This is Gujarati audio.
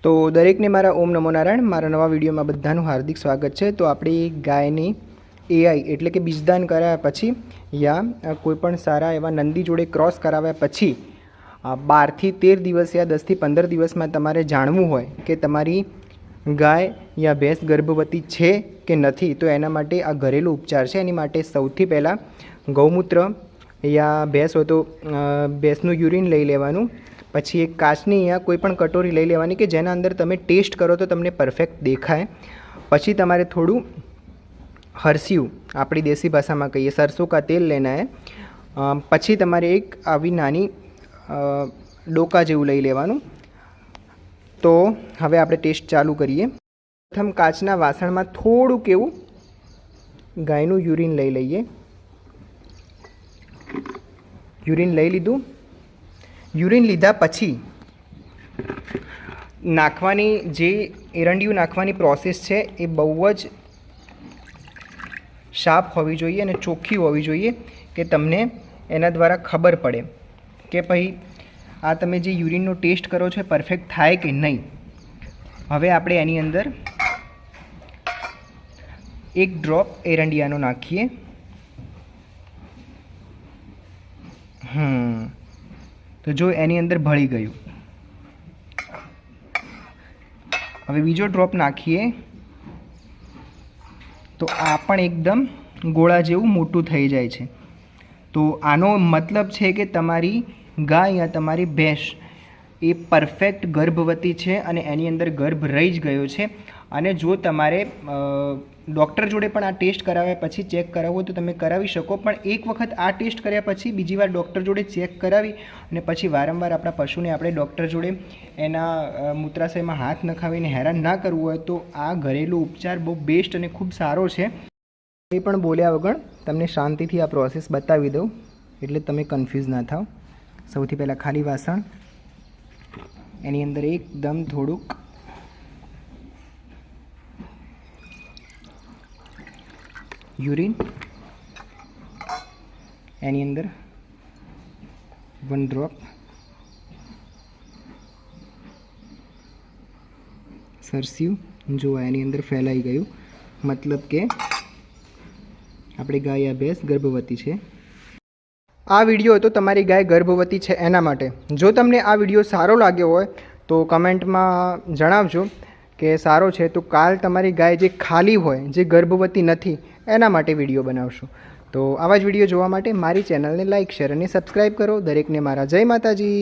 તો દરેકને મારા ઓમ નમો નારાયણ। મારા નવા વિડીયોમાં બધાનું હાર્દિક સ્વાગત છે। તો આપણી ગાયની એઆઈ એટલે કે બીજદાન કરાવ્યા પછી યા કોઈપણ સારા એવા નંદી જોડે ક્રોસ કરાવ્યા પછી 12 થી 13 દિવસ યા 10 થી 15 દિવસમાં તમારે જાણવું હોય કે તમારી ગાય યા ભેંસ ગર્ભવતી છે કે નથી, તો એના માટે આ ઘરેલું ઉપચાર છે। એની માટે સૌથી પહેલાં ગૌમૂત્ર યા ભેંસ હોય તો ભેંસનું યુરિન લઈ લેવાનું। પછી એક કાચની યા કોઈપણ કટોરી લઈ લેવાની કે જેના અંદર તમે ટેસ્ટ કરો તો તમને પરફેક્ટ દેખાય। પછી તમારે થોડું હરસિયું, આપણી દેશી ભાષામાં કહીએ સરસોं का तेल लेना है। પછી તમારે એક આવી નાની ડોકા જેવું લઈ લેવાનું। તો હવે આપણે ટેસ્ટ ચાલુ કરીએ। પ્રથમ કાચના વાસણમાં થોડુંક એવું ગાયનું યુરિન લઈ લઈએ। યુરિન લઈ લીધું। યુરિન લીધા પછી નાખવાની જે એરંડિયું નાખવાની પ્રોસેસ છે એ બહુ જ શાર્પ હોવી જોઈએ અને ચોખ્ખી હોવી જોઈએ કે તમને એના દ્વારા ખબર પડે કે ભાઈ આ તમે જે યુરિનનો ટેસ્ટ કરો છો એ પરફેક્ટ થાય કે નહીં। હવે આપણે એની અંદર એક ડ્રોપ એરંડિયાનો નાખીએ। તો જો એની અંદર ભળી ગયું। હવે બીજો ડ્રોપ નાખીએ તો આ પણ એકદમ ગોળા જેવું મોટું થઈ જાય છે। તો આનો મતલબ છે કે તમારી ગાય યા તમારી ભેંસ એ પરફેક્ટ ગર્ભવતી છે અને એની અંદર ગર્ભ રહી જ ગયો છે। અને જો તમારે ડૉક્ટર જોડે પણ આ ટેસ્ટ કરાવ્યા પછી ચેક કરાવવો તો તમે કરાવી શકો, પણ એક વખત આ ટેસ્ટ કર્યા પછી બીજી વાર ડૉક્ટર જોડે ચેક કરાવી અને પછી વારંવાર આપણા પશુને આપણે ડૉક્ટર જોડે એના મૂત્રાશયમાં હાથ નખાવીને હેરાન ના કરવું હોય તો આ ઘરેલું ઉપચાર બહુ બેસ્ટ અને ખૂબ સારો છે। કંઈ પણ બોલ્યા વગર તમને શાંતિથી આ પ્રોસેસ બતાવી દઉં એટલે તમે કન્ફ્યુઝ ના થાવ। સૌથી પહેલાં ખાલી વાસણ, એની અંદર એકદમ થોડુંક યુરિન, એની અંદર 1 ડ્રોપ સરસ્યું। જો એની અંદર ફેલાઈ ગયું, મતલબ કે આપણી ગાય યા ભેંસ ગર્ભવતી છે। આ વિડીયો તો તમારી ગાય ગર્ભવતી છે એના માટે। જો તમને આ વિડીયો સારો લાગ્યો હોય તો કમેન્ટમાં જણાવજો કે સારો છે। તો કાલ તમારી ગાય જે ખાલી હોય, જે ગર્ભવતી નથી, એના માટે વિડીયો બનાવશું। તો આવા જ વિડીયો જોવા માટે મારી ચેનલને લાઇક, શેર અને સબસ્ક્રાઈબ કરો। દરેકને મારા જય માતાજી।